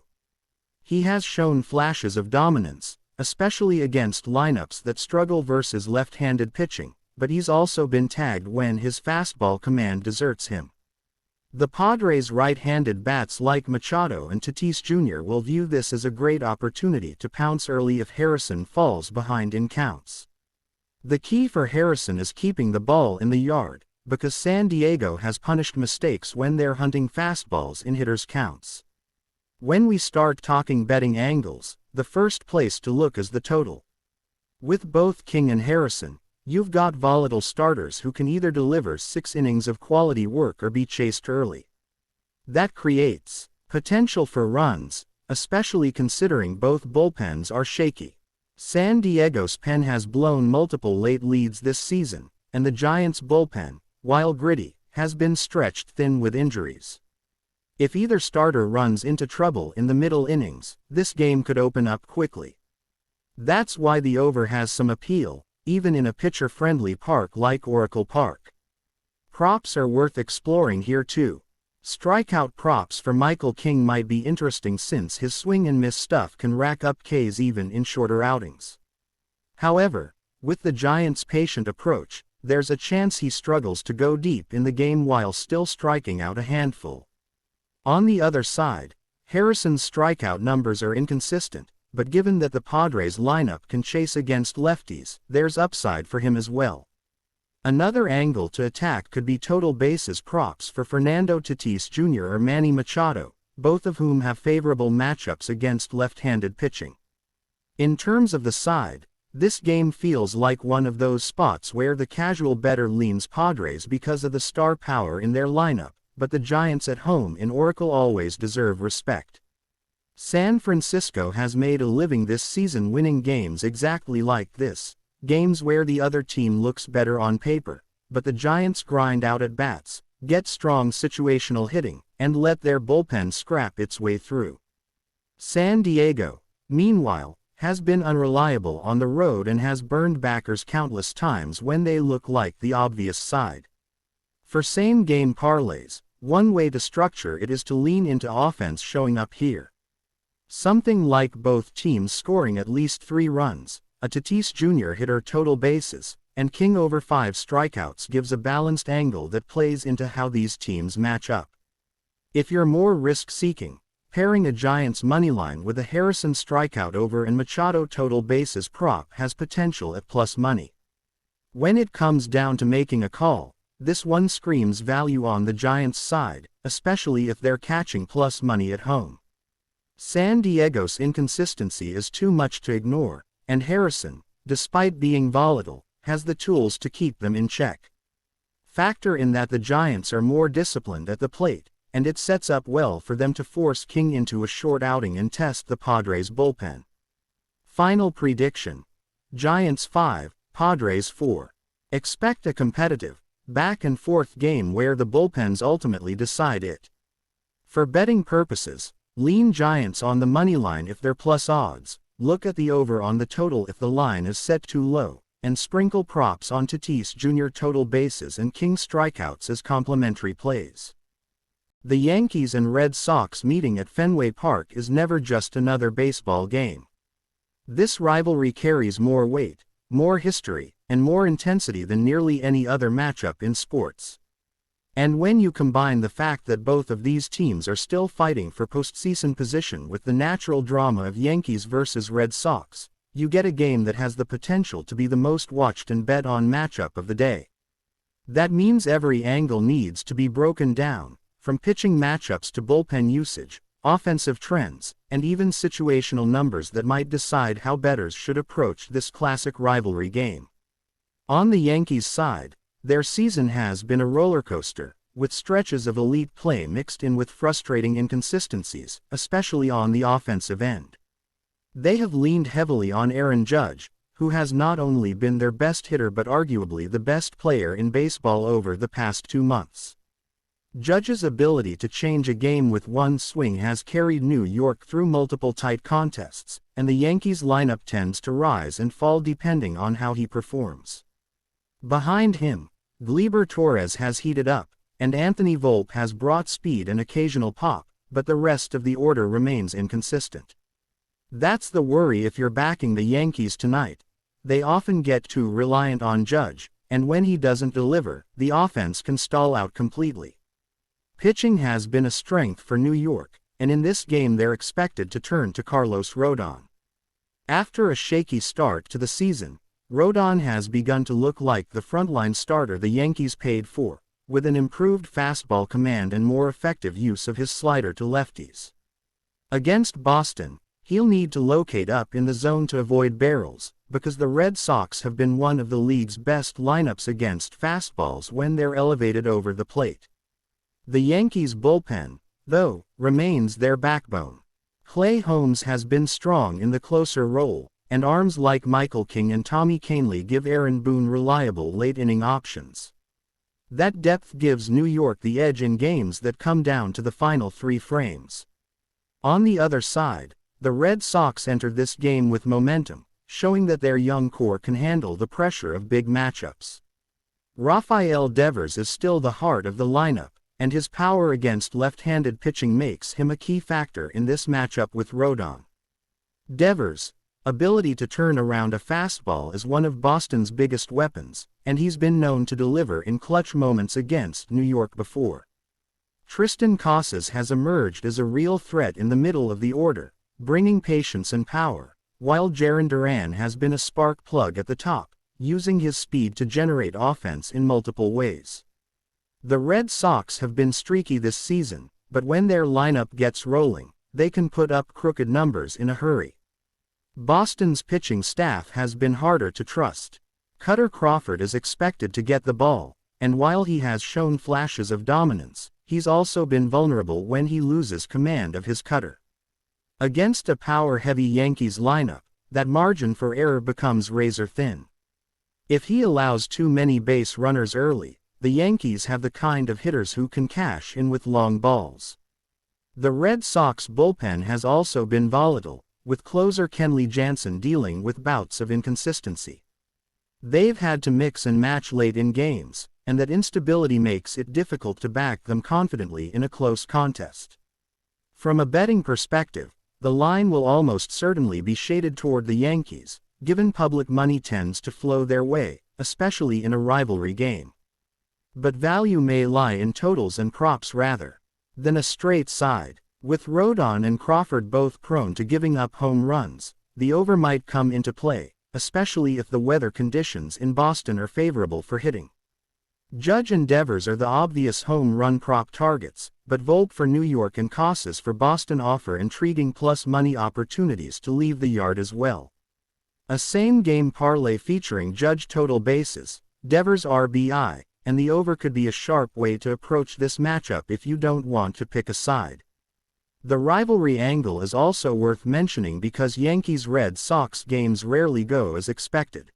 He has shown flashes of dominance, especially against lineups that struggle versus left-handed pitching, but he's also been tagged when his fastball command deserts him. The Padres' right-handed bats like Machado and Tatis Jr. will view this as a great opportunity to pounce early if Harrison falls behind in counts. The key for Harrison is keeping the ball in the yard, because San Diego has punished mistakes when they're hunting fastballs in hitters' counts. When we start talking betting angles, the first place to look is the total. With both King and Harrison, you've got volatile starters who can either deliver 6 innings of quality work or be chased early. That creates potential for runs, especially considering both bullpens are shaky. San Diego's pen has blown multiple late leads this season, and the Giants' bullpen, while gritty, has been stretched thin with injuries. If either starter runs into trouble in the middle innings, this game could open up quickly. That's why the over has some appeal, even in a pitcher-friendly park like Oracle Park. Props are worth exploring here too. Strikeout props for Michael King might be interesting since his swing-and-miss stuff can rack up Ks even in shorter outings. However, with the Giants' patient approach, there's a chance he struggles to go deep in the game while still striking out a handful. On the other side, Harrison's strikeout numbers are inconsistent, but given that the Padres' lineup can chase against lefties, there's upside for him as well. Another angle to attack could be total bases props for Fernando Tatis Jr. or Manny Machado, both of whom have favorable matchups against left-handed pitching. In terms of the side, this game feels like one of those spots where the casual bettor leans Padres because of the star power in their lineup, but the Giants at home in Oracle always deserve respect. San Francisco has made a living this season winning games exactly like this, games where the other team looks better on paper, but the Giants grind out at bats, get strong situational hitting, and let their bullpen scrap its way through. San Diego, meanwhile, has been unreliable on the road and has burned backers countless times when they look like the obvious side. For same-game parlays, one way to structure it is to lean into offense showing up here. Something like both teams scoring at least 3 runs, a Tatis Jr. hitter total bases, and King over 5 strikeouts gives a balanced angle that plays into how these teams match up. If you're more risk-seeking, pairing a Giants moneyline with a Harrison strikeout over and Machado total bases prop has potential at plus money. When it comes down to making a call, this one screams value on the Giants' side, especially if they're catching plus money at home. San Diego's inconsistency is too much to ignore, and Harrison, despite being volatile, has the tools to keep them in check. Factor in that the Giants are more disciplined at the plate, and it sets up well for them to force King into a short outing and test the Padres' bullpen. Final prediction: Giants 5, Padres 4. Expect a competitive, back-and-forth game where the bullpens ultimately decide it. For betting purposes, lean Giants on the money line if they're plus odds, look at the over on the total if the line is set too low, and sprinkle props on Tatis Jr. total bases and King strikeouts as complementary plays. The Yankees and Red Sox meeting at Fenway Park is never just another baseball game. This rivalry carries more weight, more history, and more intensity than nearly any other matchup in sports. And when you combine the fact that both of these teams are still fighting for postseason position with the natural drama of Yankees versus Red Sox, you get a game that has the potential to be the most watched and bet on matchup of the day. That means every angle needs to be broken down, from pitching matchups to bullpen usage, offensive trends, and even situational numbers that might decide how bettors should approach this classic rivalry game. On the Yankees' side, their season has been a roller coaster, with stretches of elite play mixed in with frustrating inconsistencies, especially on the offensive end. They have leaned heavily on Aaron Judge, who has not only been their best hitter but arguably the best player in baseball over the past 2 months. Judge's ability to change a game with one swing has carried New York through multiple tight contests, and the Yankees lineup tends to rise and fall depending on how he performs. Behind him, Gleyber Torres has heated up, and Anthony Volpe has brought speed and occasional pop, but the rest of the order remains inconsistent. That's the worry if you're backing the Yankees tonight. They often get too reliant on Judge, and when he doesn't deliver, the offense can stall out completely. Pitching has been a strength for New York, and in this game they're expected to turn to Carlos Rodon. After a shaky start to the season, Rodon has begun to look like the frontline starter the Yankees paid for, with an improved fastball command and more effective use of his slider to lefties. Against Boston, he'll need to locate up in the zone to avoid barrels, because the Red Sox have been one of the league's best lineups against fastballs when they're elevated over the plate. The Yankees' bullpen, though, remains their backbone. Clay Holmes has been strong in the closer role, and arms like Michael King and Tommy Kahnle give Aaron Boone reliable late-inning options. That depth gives New York the edge in games that come down to the final 3 frames. On the other side, the Red Sox entered this game with momentum, showing that their young core can handle the pressure of big matchups. Rafael Devers is still the heart of the lineup, and his power against left-handed pitching makes him a key factor in this matchup with Rodon. Devers' ability to turn around a fastball is one of Boston's biggest weapons, and he's been known to deliver in clutch moments against New York before. Tristan Casas has emerged as a real threat in the middle of the order, bringing patience and power, while Jarren Duran has been a spark plug at the top, using his speed to generate offense in multiple ways. The Red Sox have been streaky this season, but when their lineup gets rolling, they can put up crooked numbers in a hurry. Boston's pitching staff has been harder to trust. Cutter Crawford is expected to get the ball, and while he has shown flashes of dominance, he's also been vulnerable when he loses command of his cutter. Against a power-heavy Yankees lineup, that margin for error becomes razor-thin. If he allows too many base runners early, the Yankees have the kind of hitters who can cash in with long balls. The Red Sox bullpen has also been volatile, with closer Kenley Jansen dealing with bouts of inconsistency. They've had to mix and match late in games, and that instability makes it difficult to back them confidently in a close contest. From a betting perspective, the line will almost certainly be shaded toward the Yankees, given public money tends to flow their way, especially in a rivalry game. But value may lie in totals and props rather than a straight side. With Rodon and Crawford both prone to giving up home runs, the over might come into play, especially if the weather conditions in Boston are favorable for hitting. Judge and Devers are the obvious home run prop targets, but Volpe for New York and Casas for Boston offer intriguing plus money opportunities to leave the yard as well. A same-game parlay featuring Judge total bases, Devers RBI, and the over could be a sharp way to approach this matchup if you don't want to pick a side. The rivalry angle is also worth mentioning because Yankees-Red Sox games rarely go as expected.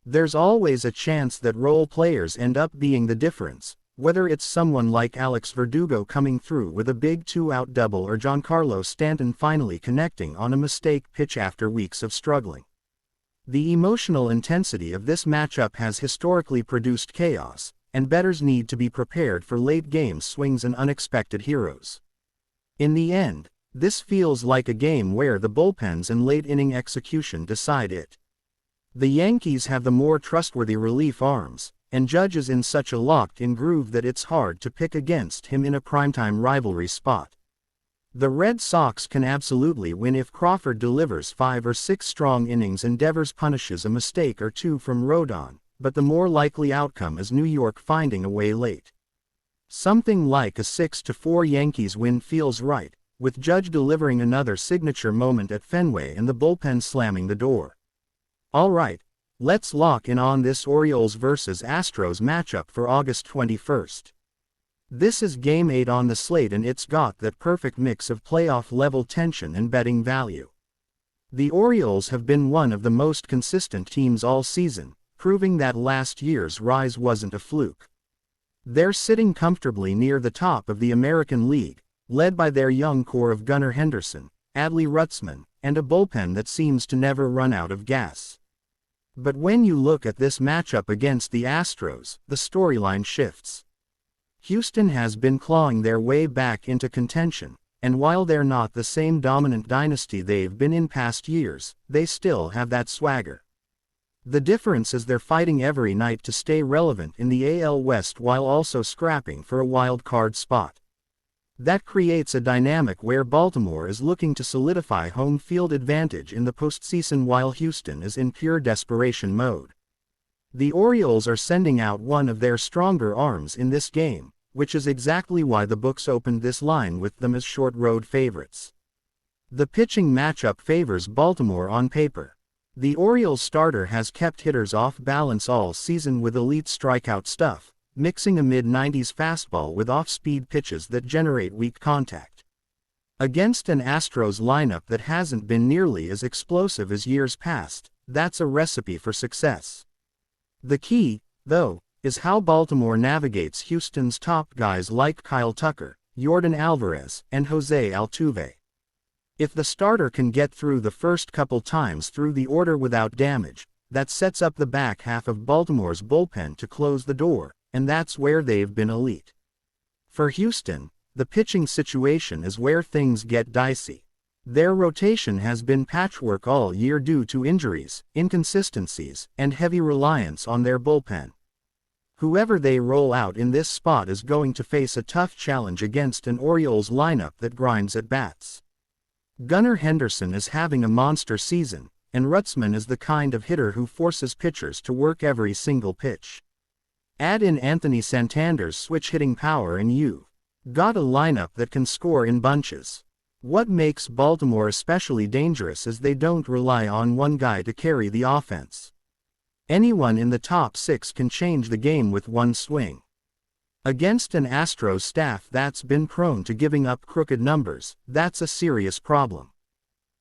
There's always a chance that role players end up being the difference, whether it's someone like Alex Verdugo coming through with a big 2-out double or Giancarlo Stanton finally connecting on a mistake pitch after weeks of struggling. The emotional intensity of this matchup has historically produced chaos, and bettors need to be prepared for late-game swings and unexpected heroes. In the end, this feels like a game where the bullpens and late-inning execution decide it. The Yankees have the more trustworthy relief arms, and Judge is in such a locked-in groove that it's hard to pick against him in a primetime rivalry spot. The Red Sox can absolutely win if Crawford delivers 5 or 6 strong innings and Devers punishes a mistake or two from Rodon, but the more likely outcome is New York finding a way late. Something like a 6-4 Yankees win feels right, with Judge delivering another signature moment at Fenway and the bullpen slamming the door. Alright, let's lock in on this Orioles vs Astros matchup for August 21st. This is Game 8 on the slate and it's got that perfect mix of playoff-level tension and betting value. The Orioles have been one of the most consistent teams all season, proving that last year's rise wasn't a fluke. They're sitting comfortably near the top of the American League, led by their young core of Gunnar Henderson, Adley Rutschman, and a bullpen that seems to never run out of gas. But when you look at this matchup against the Astros, the storyline shifts. Houston has been clawing their way back into contention, and while they're not the same dominant dynasty they've been in past years, they still have that swagger. The difference is they're fighting every night to stay relevant in the AL West while also scrapping for a wild card spot. That creates a dynamic where Baltimore is looking to solidify home field advantage in the postseason while Houston is in pure desperation mode. The Orioles are sending out one of their stronger arms in this game, which is exactly why the books opened this line with them as short road favorites. The pitching matchup favors Baltimore on paper. The Orioles starter has kept hitters off balance all season with elite strikeout stuff, mixing a mid-90s fastball with off-speed pitches that generate weak contact. Against an Astros lineup that hasn't been nearly as explosive as years past, that's a recipe for success. The key, though, is how Baltimore navigates Houston's top guys like Kyle Tucker, Yordan Alvarez, and Jose Altuve. If the starter can get through the first couple times through the order without damage, that sets up the back half of Baltimore's bullpen to close the door, and that's where they've been elite. For Houston, the pitching situation is where things get dicey. Their rotation has been patchwork all year due to injuries, inconsistencies, and heavy reliance on their bullpen. Whoever they roll out in this spot is going to face a tough challenge against an Orioles lineup that grinds at bats. Gunnar Henderson is having a monster season, and Rutschman is the kind of hitter who forces pitchers to work every single pitch. Add in Anthony Santander's switch-hitting power and you've got a lineup that can score in bunches. What makes Baltimore especially dangerous is they don't rely on one guy to carry the offense. Anyone in the top 6 can change the game with one swing. Against an Astros staff that's been prone to giving up crooked numbers, that's a serious problem.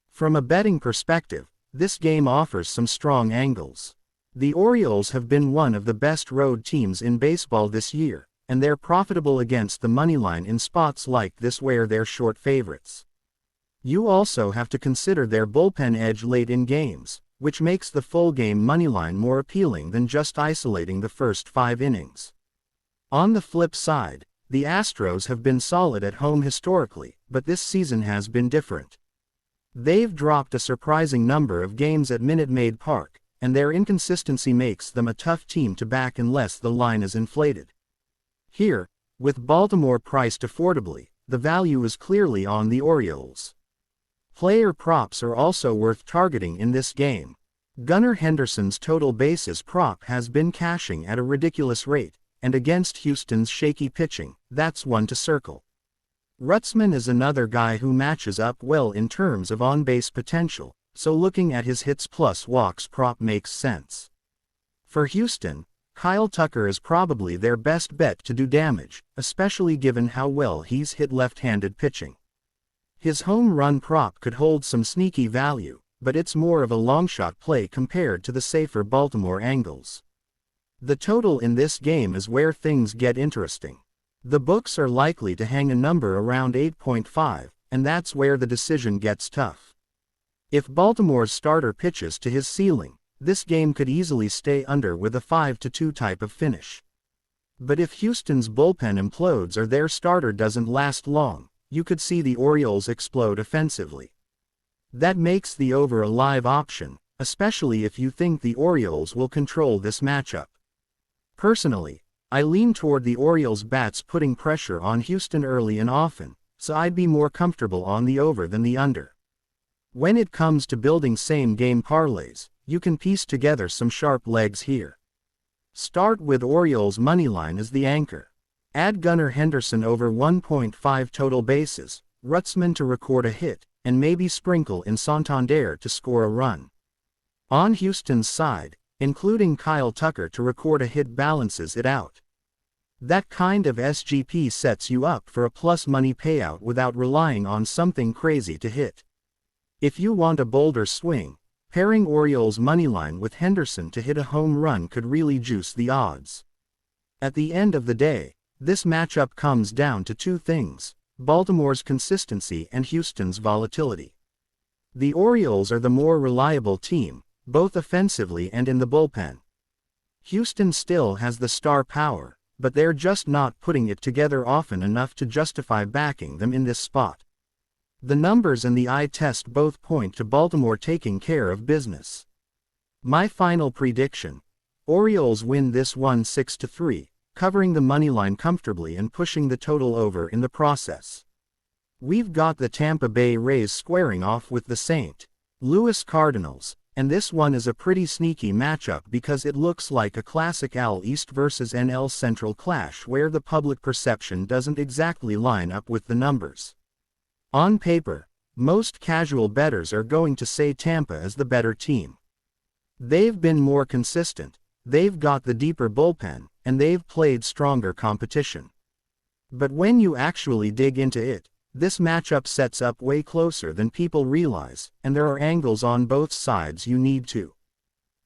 From a betting perspective, this game offers some strong angles. The Orioles have been one of the best road teams in baseball this year, and they're profitable against the moneyline in spots like this where they're short favorites. You also have to consider their bullpen edge late in games, which makes the full game moneyline more appealing than just isolating the first 5 innings. On the flip side, the Astros have been solid at home historically, but this season has been different. They've dropped a surprising number of games at Minute Maid Park, and their inconsistency makes them a tough team to back unless the line is inflated. Here, with Baltimore priced affordably, the value is clearly on the Orioles. Player props are also worth targeting in this game. Gunnar Henderson's total bases prop has been cashing at a ridiculous rate, and against Houston's shaky pitching, that's one to circle. Rutschman is another guy who matches up well in terms of on-base potential, so looking at his hits plus walks prop makes sense. For Houston, Kyle Tucker is probably their best bet to do damage, especially given how well he's hit left-handed pitching. His home run prop could hold some sneaky value, but it's more of a long-shot play compared to the safer Baltimore angles. The total in this game is where things get interesting. The books are likely to hang a number around 8.5, and that's where the decision gets tough. If Baltimore's starter pitches to his ceiling, this game could easily stay under with a 5-2 type of finish. But if Houston's bullpen implodes or their starter doesn't last long, you could see the Orioles explode offensively. That makes the over a live option, especially if you think the Orioles will control this matchup. Personally, I lean toward the Orioles bats putting pressure on Houston early and often, so I'd be more comfortable on the over than the under. When it comes to building same-game parlays, you can piece together some sharp legs here. Start with Orioles moneyline as the anchor. Add Gunnar Henderson over 1.5 total bases, Rutzman to record a hit, and maybe sprinkle in Santander to score a run. On Houston's side, including Kyle Tucker to record a hit balances it out. That kind of SGP sets you up for a plus money payout without relying on something crazy to hit. If you want a bolder swing, pairing Orioles moneyline with Henderson to hit a home run could really juice the odds. At the end of the day, this matchup comes down to two things: Baltimore's consistency and Houston's volatility. The Orioles are the more reliable team, both offensively and in the bullpen. Houston still has the star power, but they're just not putting it together often enough to justify backing them in this spot. The numbers and the eye test both point to Baltimore taking care of business. My final prediction: Orioles win this one 6-3, covering the moneyline comfortably and pushing the total over in the process. We've got the Tampa Bay Rays squaring off with the St. Louis Cardinals, and this one is a pretty sneaky matchup because it looks like a classic AL East versus NL Central clash where the public perception doesn't exactly line up with the numbers. On paper, most casual bettors are going to say Tampa is the better team. They've been more consistent, they've got the deeper bullpen, and they've played stronger competition. But when you actually dig into it, this matchup sets up way closer than people realize, and there are angles on both sides you need to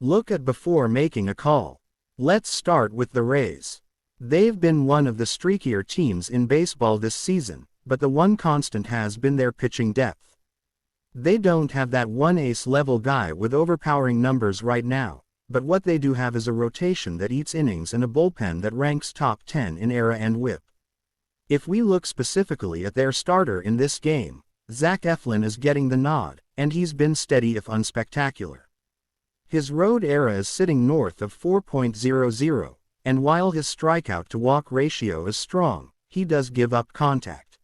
look at before making a call. Let's start with the Rays. They've been one of the streakier teams in baseball this season, but the one constant has been their pitching depth. They don't have that one ace-level guy with overpowering numbers right now, but what they do have is a rotation that eats innings and a bullpen that ranks top 10 in ERA and WHIP. If we look specifically at their starter in this game, Zach Eflin is getting the nod, and he's been steady if unspectacular. His road ERA is sitting north of 4.00, and while his strikeout-to-walk ratio is strong, he does give up contact.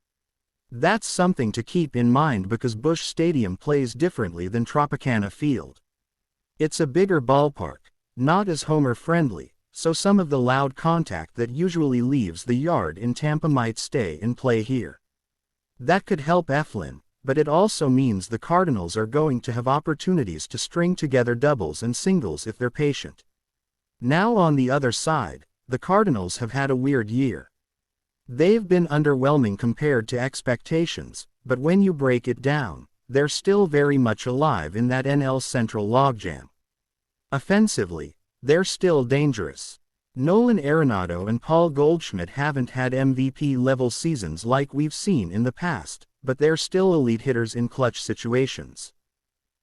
That's something to keep in mind because Busch Stadium plays differently than Tropicana Field. It's a bigger ballpark, not as homer-friendly, so some of the loud contact that usually leaves the yard in Tampa might stay in play here. That could help Eflin, but it also means the Cardinals are going to have opportunities to string together doubles and singles if they're patient. Now on the other side, the Cardinals have had a weird year. They've been underwhelming compared to expectations, but when you break it down, they're still very much alive in that NL Central logjam. Offensively, they're still dangerous. Nolan Arenado and Paul Goldschmidt haven't had MVP-level seasons like we've seen in the past, but they're still elite hitters in clutch situations.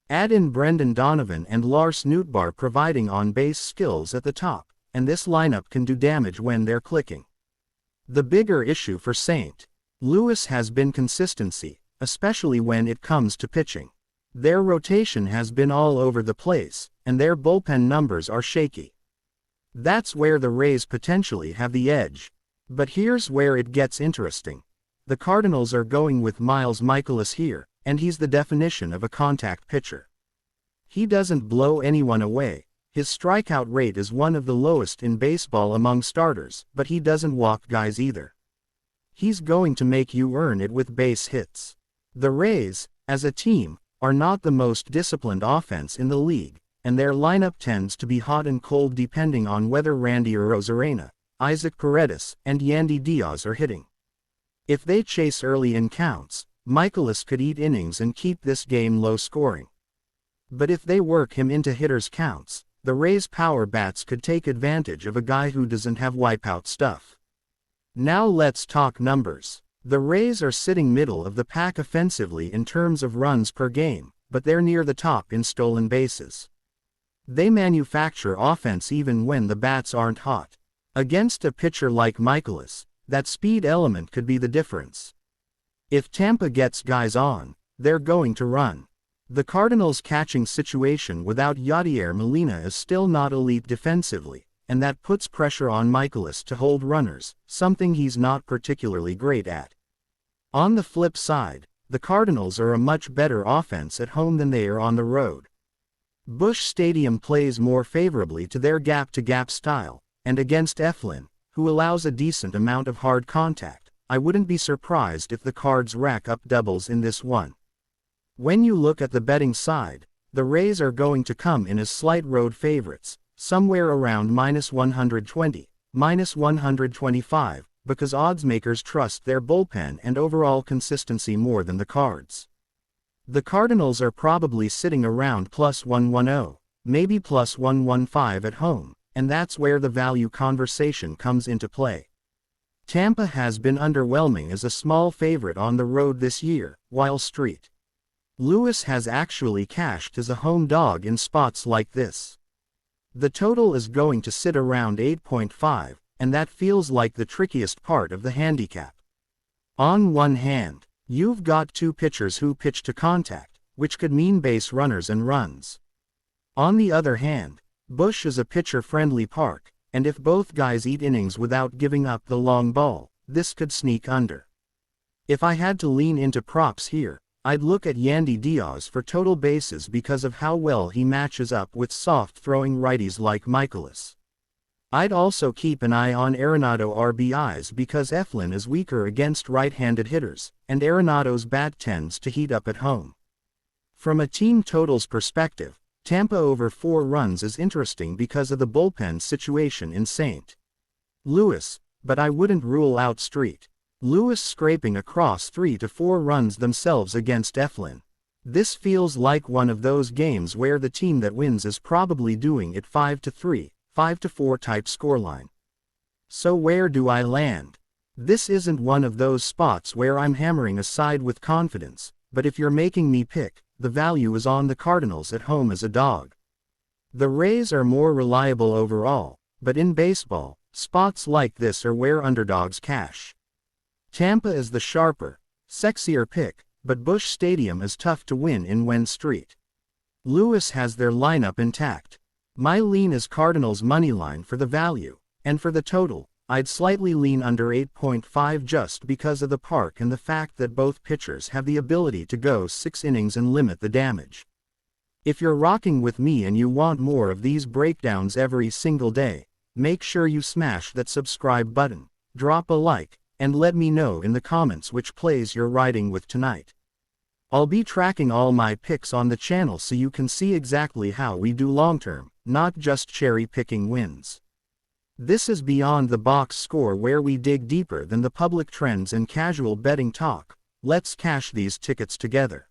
Add in Brendan Donovan and Lars Nootbaar providing on-base skills at the top, and this lineup can do damage when they're clicking. The bigger issue for St. Louis has been consistency, especially when it comes to pitching. Their rotation has been all over the place, and their bullpen numbers are shaky. That's where the Rays potentially have the edge. But here's where it gets interesting. The Cardinals are going with Miles Mikolas here, and he's the definition of a contact pitcher. He doesn't blow anyone away. His strikeout rate is one of the lowest in baseball among starters, but he doesn't walk guys either. He's going to make you earn it with base hits. The Rays, as a team, are not the most disciplined offense in the league, and their lineup tends to be hot and cold depending on whether Randy Arozarena, Isaac Paredes, and Yandy Diaz are hitting. If they chase early in counts, Mikolas could eat innings and keep this game low scoring. But if they work him into hitters' counts, the Rays' power bats could take advantage of a guy who doesn't have wipeout stuff. Now let's talk numbers. The Rays are sitting middle of the pack offensively in terms of runs per game, but they're near the top in stolen bases. They manufacture offense even when the bats aren't hot. Against a pitcher like Mikolas, that speed element could be the difference. If Tampa gets guys on, they're going to run. The Cardinals' catching situation without Yadier Molina is still not elite defensively, and that puts pressure on Michaelis to hold runners, something he's not particularly great at. On the flip side, the Cardinals are a much better offense at home than they are on the road. Busch Stadium plays more favorably to their gap-to-gap style, and against Eflin, who allows a decent amount of hard contact, I wouldn't be surprised if the Cards rack up doubles in this one. When you look at the betting side, the Rays are going to come in as slight road favorites, somewhere around -120, -125, because oddsmakers trust their bullpen and overall consistency more than the Cards. The Cardinals are probably sitting around +110, maybe +115 at home, and that's where the value conversation comes into play. Tampa has been underwhelming as a small favorite on the road this year, while St. Louis has actually cashed as a home dog in spots like this. The total is going to sit around 8.5, and that feels like the trickiest part of the handicap. On one hand, you've got two pitchers who pitch to contact, which could mean base runners and runs. On the other hand, Busch is a pitcher-friendly park, and if both guys eat innings without giving up the long ball, this could sneak under. If I had to lean into props here, I'd look at Yandy Diaz for total bases because of how well he matches up with soft-throwing righties like Michaelis. I'd also keep an eye on Arenado RBIs because Eflin is weaker against right-handed hitters, and Arenado's bat tends to heat up at home. From a team totals perspective, Tampa over 4 runs is interesting because of the bullpen situation in St. Louis, but I wouldn't rule out St. Louis scraping across 3 to 4 runs themselves against Eflin. This feels like one of those games where the team that wins is probably doing it 5-3, 5-4 type scoreline. So where do I land? This isn't one of those spots where I'm hammering a side with confidence, but if you're making me pick, the value is on the Cardinals at home as a dog. The Rays are more reliable overall, but in baseball, spots like this are where underdogs cash. Tampa is the sharper, sexier pick, but Busch Stadium is tough to win in when St. Louis has their lineup intact. My lean is Cardinals moneyline for the value, and for the total, I'd slightly lean under 8.5 just because of the park and the fact that both pitchers have the ability to go 6 innings and limit the damage. If you're rocking with me and you want more of these breakdowns every single day, make sure you smash that subscribe button, drop a like, and let me know in the comments which plays you're riding with tonight. I'll be tracking all my picks on the channel so you can see exactly how we do long-term, not just cherry-picking wins. This is Beyond the Box Score, where we dig deeper than the public trends and casual betting talk. Let's cash these tickets together.